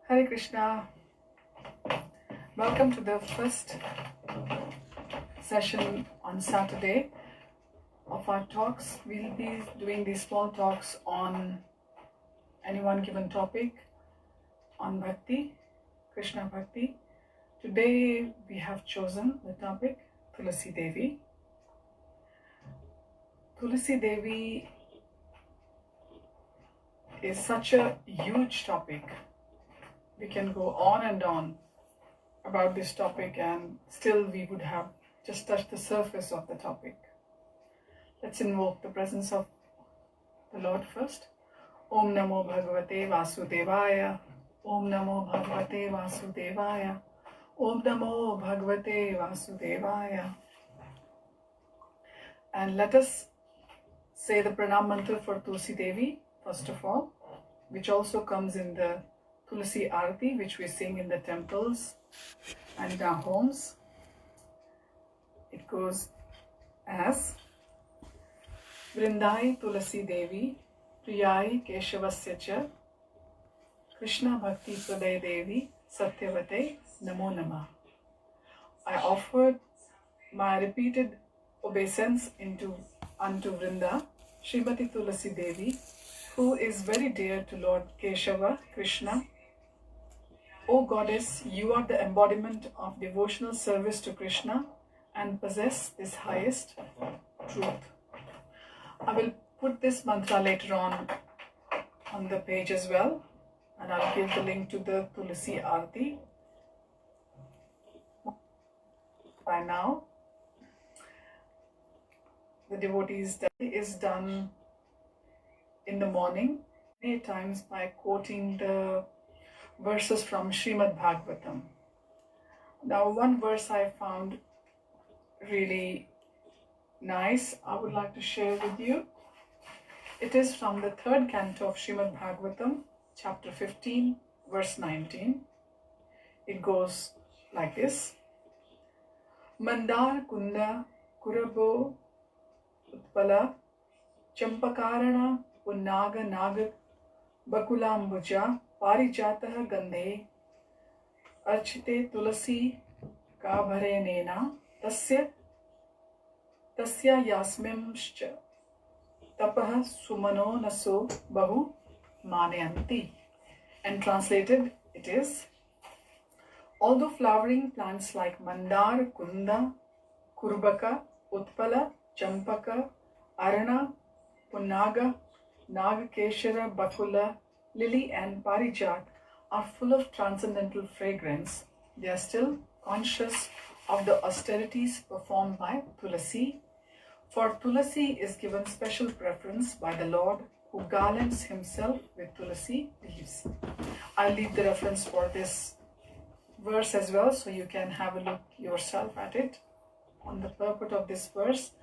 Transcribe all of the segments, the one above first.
Hare Krishna. Welcome to the first session on Saturday of our talks. We'll be doing these small talks on any one given topic on Bhakti, Krishna Bhakti. Today we have chosen the topic Tulsi Devi. Tulsi Devi is such a huge topic. We can go on and on about this topic and still we would have just touched the surface of the topic. Let's invoke the presence of the Lord first. Om Namo Bhagavate Vasudevaya. Om Namo Bhagavate Vasudevaya. Om Namo Bhagavate Vasudevaya. And let us say the pranam mantra for Tulsi Devi first of all, which also comes in the Tulsi Arati, which we sing in the temples and in our homes. It goes as Vrindai Tulsi Devi Priyai Keshavasya Cha Krishna Bhakti Praday Devi Satyavate Namo Namah. I offered my repeated obeisance unto Vrinda, Srimati Tulsi Devi, who is very dear to Lord Keshava, Krishna. O Goddess, you are the embodiment of devotional service to Krishna and possess this highest truth. I will put this mantra later on the page as well, and I'll give the link to the Tulsi Arati. By now, the devotees' study is done in the morning, many times by quoting the verses from Srimad Bhagavatam. Now, one verse I found really nice, I would like to share with you. It is from the third canto of Srimad Bhagavatam, chapter 15, verse 19. It goes like this. Mandar Kunda Kurabo Utpala Champakarana Punnaga Naga Bakulambuja Parijatah Gandhe Archite Tulasi Kabhare Nena Tasya Yasmimscha Tapah Sumano Naso Bahu Maneyanti. And translated it is, although flowering plants like Mandar, Kunda, Kurbaka, Utpala, Champaka, Arana, Punnaga, Nagakeshara, Bakula, Lily and Parijat are full of transcendental fragrance, they are still conscious of the austerities performed by Tulasi. For Tulasi is given special preference by the Lord, who garlands himself with Tulasi leaves. I'll leave the reference for this verse as well, so you can have a look yourself at it on the purport of this verse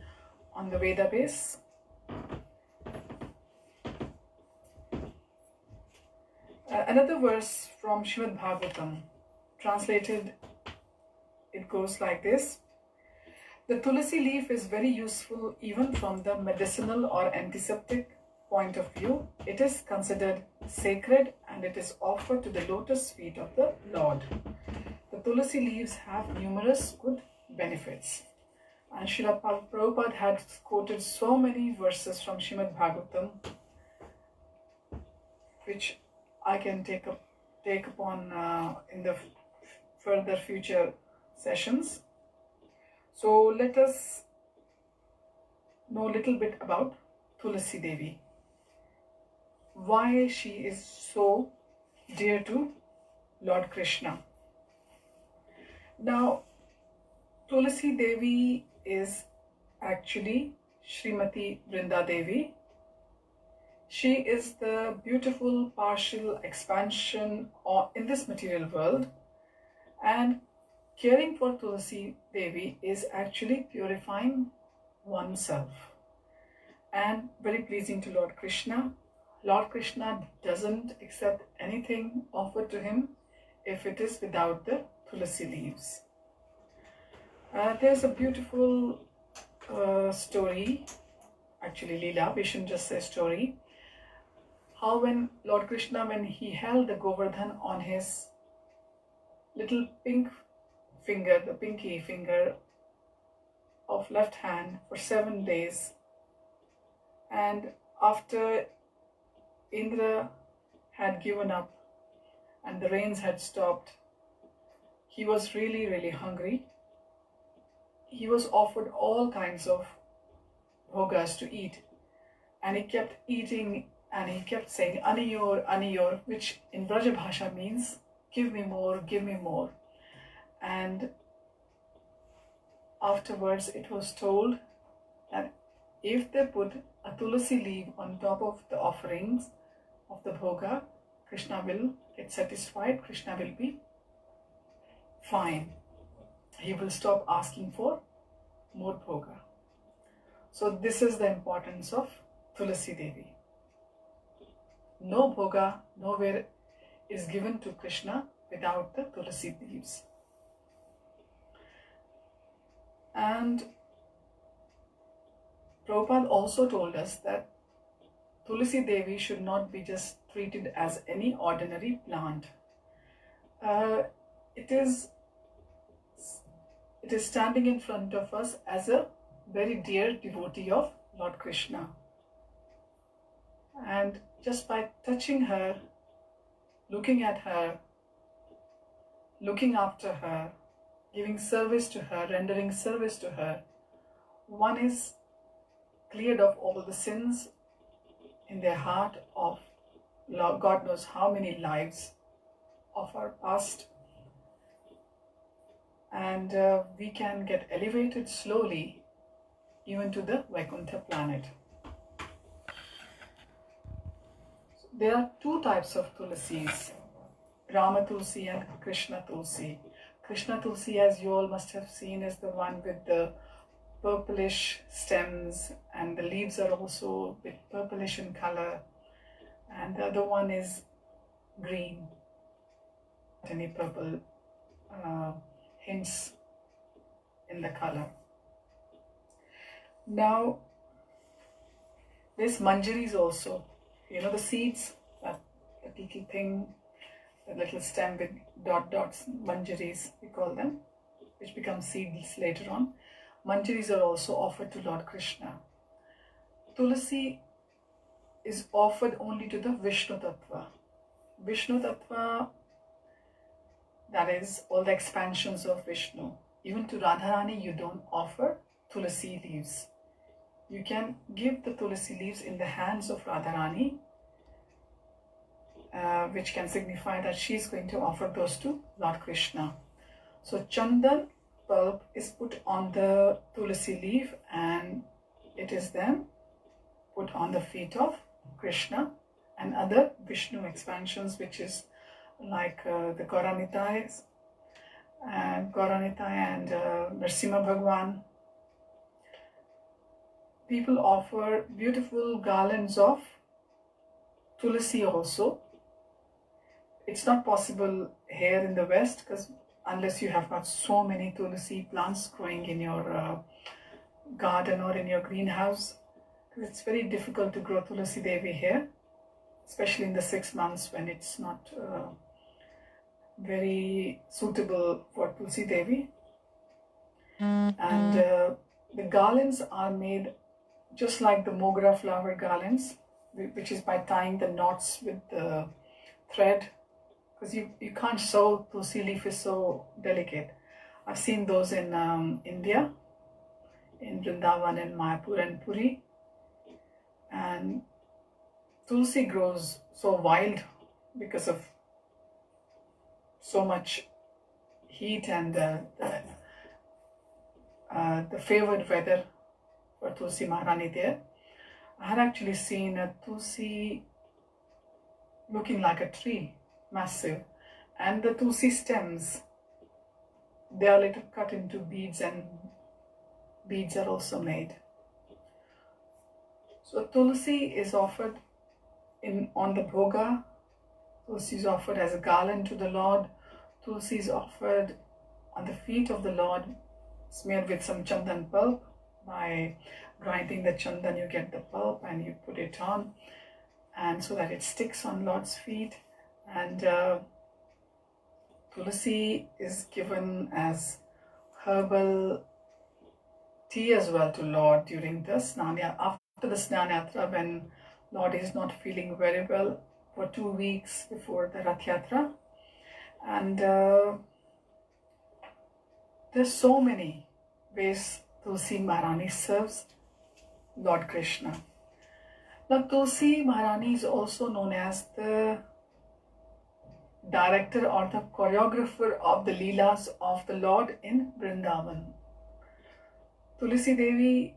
on the Veda base. Another verse from Srimad Bhagavatam, translated, it goes like this. The Tulasi leaf is very useful even from the medicinal or antiseptic point of view. It is considered sacred and it is offered to the lotus feet of the Lord. The Tulasi leaves have numerous good benefits. And Srila Prabhupada had quoted so many verses from Srimad Bhagavatam, which I can take upon in the further future sessions. So let us know a little bit about Tulsi Devi. Why she is so dear to Lord Krishna. Now, Tulsi Devi is actually Srimati Vrinda Devi. She is the beautiful partial expansion in this material world, and caring for Tulsi Devi is actually purifying oneself and very pleasing to Lord Krishna. Lord Krishna doesn't accept anything offered to him if it is without the Tulsi leaves. There's a beautiful story, actually Leela, we shouldn't just say story, how when Lord Krishna, when he held the Govardhan on his little pink finger, the pinky finger of left hand for 7 days, and after Indra had given up and the rains had stopped, he was really, really hungry. He was offered all kinds of bhogas to eat, and he kept eating and he kept saying Aniyor, Aniyor, which in Braja Bhasha means give me more, give me more. And afterwards it was told that if they put a tulsi leaf on top of the offerings of the bhoga, Krishna will get satisfied, Krishna will be fine. He will stop asking for more bhoga. So this is the importance of Tulsi Devi. No bhoga nowhere is given to Krishna without the Tulsi leaves. And Prabhupada also told us that Tulsi Devi should not be just treated as any ordinary plant. It is standing in front of us as a very dear devotee of Lord Krishna. And just by touching her, looking at her, looking after her, giving service to her, rendering service to her, one is cleared of all the sins in their heart of God knows how many lives of our past, and we can get elevated slowly even to the Vaikuntha planet. There are two types of Tulsis, Rama Tulsi and Krishna Tulsi. Krishna Tulsi, as you all must have seen, is the one with the purplish stems, and the leaves are also a bit purplish in color, and the other one is green. Any purple hints in the color. Now there's manjaris also. You know the seeds, that little thing, the little stem with dots, manjaris we call them, which become seeds later on. Manjaris are also offered to Lord Krishna. Tulsi is offered only to the Vishnu Tattva. Vishnu Tattva, that is all the expansions of Vishnu. Even to Radharani you don't offer Tulsi leaves. You can give the Tulsi leaves in the hands of Radharani, which can signify that she is going to offer those to Lord Krishna. So Chandan pulp is put on the Tulsi leaf, and it is then put on the feet of Krishna and other Vishnu expansions, which is like the Gauranitai and Nrsimha Bhagwan. People offer beautiful garlands of Tulsi also. It's not possible here in the West, because unless you have got so many Tulsi plants growing in your garden or in your greenhouse, it's very difficult to grow Tulsi Devi here, especially in the 6 months when it's not very suitable for Tulsi Devi. And the garlands are made just like the mogra flower garlands, which is by tying the knots with the thread, because you can't sew. Tulsi leaf is so delicate. I've seen those in India, in Vrindavan and Mayapur and Puri. And Tulsi grows so wild because of so much heat and the favored weather for Tulsi Maharani there. I had actually seen a Tulsi looking like a tree, massive, and the Tulsi stems, they are later cut into beads, and beads are also made. So Tulsi is offered on the bhoga. Tulsi is offered as a garland to the Lord. Tulsi is offered on the feet of the Lord, smeared with some chandan pulp. By grinding the chandan, you get the pulp and you put it on. and so that it sticks on Lord's feet. And Tulsi is given as herbal tea as well to Lord during the Snanya, after the Snanyatra, when Lord is not feeling very well for 2 weeks before the Rath Yatra. And there's so many ways Tulsi Maharani serves Lord Krishna. Now Tulsi Maharani is also known as the director or the choreographer of the Leelas of the Lord in Vrindavan. Tulsi Devi,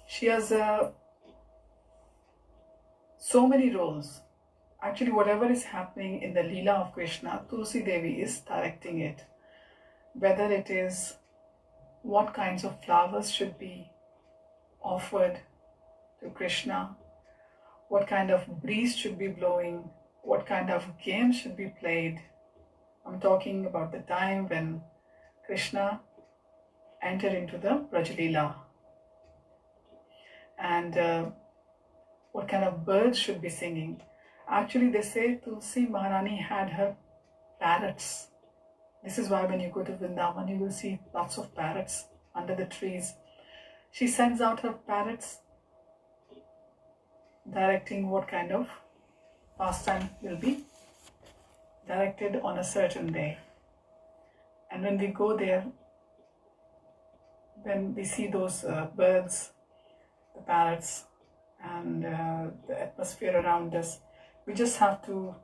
she has so many roles. Actually, whatever is happening in the Leela of Krishna, Tulsi Devi is directing it. Whether it is what kinds of flowers should be offered to Krishna, what kind of breeze should be blowing, what kind of games should be played. I'm talking about the time when Krishna entered into the Braj-Leela, and what kind of birds should be singing. Actually, they say Tulsi Maharani had her parrots. This is why when you go to Vrindavan, you will see lots of parrots under the trees. She sends out her parrots, directing what kind of pastime will be directed on a certain day. And when we go there, when we see those birds, the parrots, and the atmosphere around us, we just have to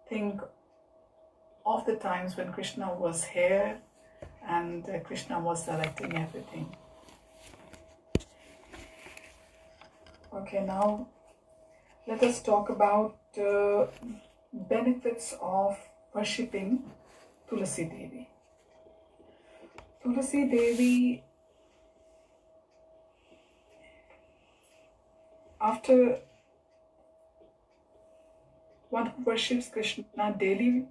think of the times when Krishna was here and Krishna was directing everything. Okay, now let us talk about benefits of worshipping Tulsi Devi. Tulsi Devi, after one who worships Krishna daily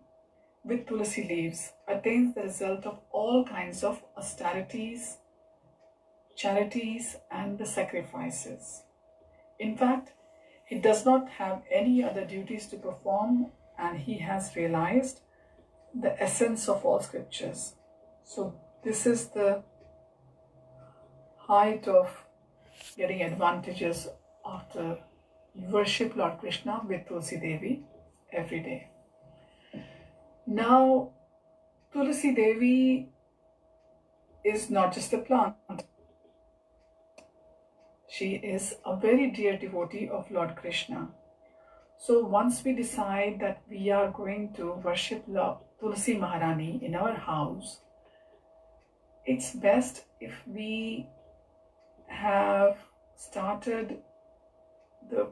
with Tulsi leaves, attains the result of all kinds of austerities, charities, and the sacrifices. In fact, he does not have any other duties to perform, and he has realized the essence of all scriptures. So this is the height of getting advantages after you worship Lord Krishna with Tulsi Devi every day. Now, Tulsi Devi is not just a plant. She is a very dear devotee of Lord Krishna. So once we decide that we are going to worship Tulsi Maharani in our house, it's best if we have started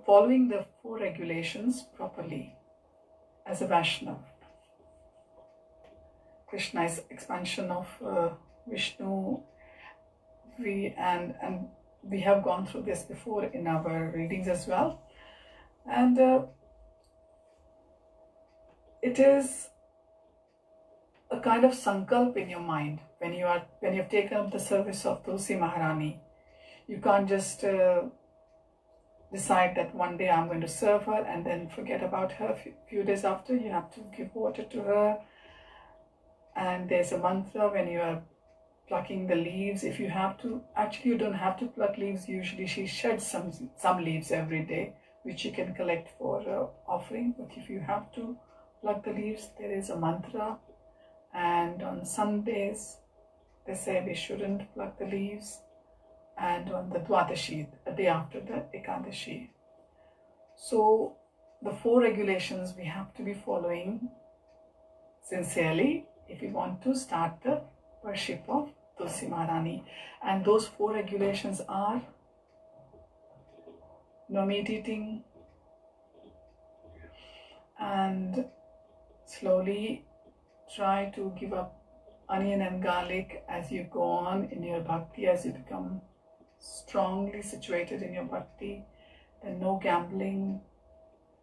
following the 4 regulations properly as a Vaishnava. Krishna is expansion of Vishnu. We have gone through this before in our readings as well, and it is a kind of sankalp in your mind when you've taken up the service of Tulsi Maharani. You can't just decide that one day I'm going to serve her and then forget about her. Few days after, you have to give water to her, and there's a mantra when you are plucking the leaves. If you have to, actually you don't have to pluck leaves. Usually she sheds some leaves every day, which you can collect for offering. But if you have to pluck the leaves, there is a mantra. And on Sundays, they say we shouldn't pluck the leaves. And on the Dwadashi, a day after the Ekadashi. So the 4 regulations we have to be following sincerely if we want to start the worship of Tulsi Maharani. And those 4 regulations are no meat eating, and slowly try to give up onion and garlic as you go on in your bhakti, as you become strongly situated in your bhakti. And no gambling,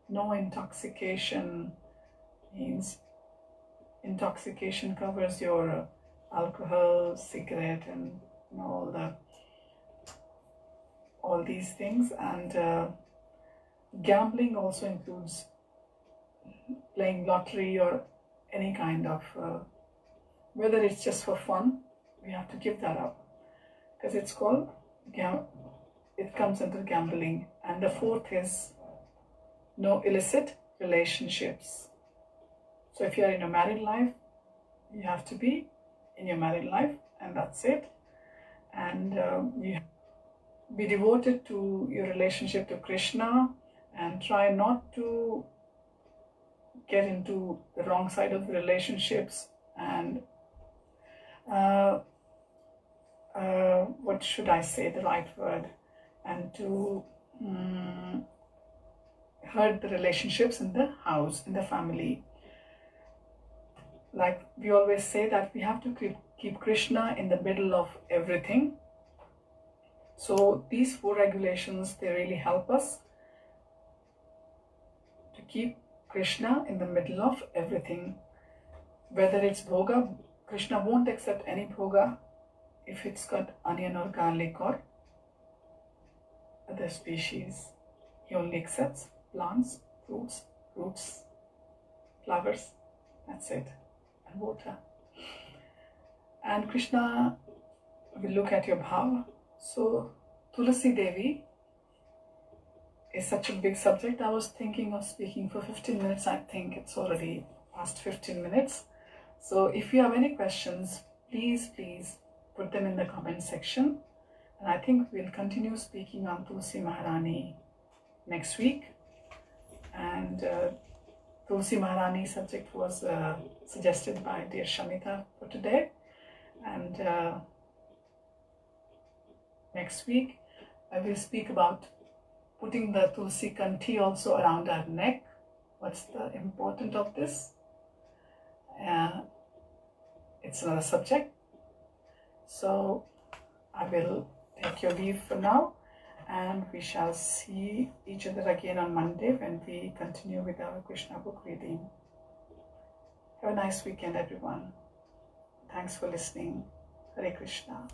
no intoxication. Means intoxication covers your alcohol, cigarette, and all these things. And Gambling also includes playing lottery or any kind of, whether it's just for fun, we have to give that up, because it's called, it comes under gambling. And the fourth is no illicit relationships. So if you are in a married life, you have to be in your married life, and that's it. And you be devoted to your relationship to Krishna, and try not to get into the wrong side of the relationships, and what should I say, the right word, and to hurt the relationships in the house, in the family. Like we always say that we have to keep Krishna in the middle of everything. So these 4 regulations, they really help us to keep Krishna in the middle of everything. Whether it's bhoga, Krishna won't accept any bhoga if it's got onion or garlic or other species. He only accepts plants, fruits, roots, flowers, that's it, and water. And Krishna will look at your bhava. So Tulsi Devi is such a big subject. I was thinking of speaking for 15 minutes. I think it's already past 15 minutes. So if you have any questions, please put them in the comment section. And I think we'll continue speaking on Tulsi Maharani next week. And Tulsi Maharani subject was suggested by dear Shamita for today. And next week I will speak about putting the Tulsi Kanti also around our neck. What's the importance of this? It's another subject. So I will take your leave for now, and we shall see each other again on Monday when we continue with our Krishna book reading. Have a nice weekend, everyone. Thanks for listening. Hare Krishna.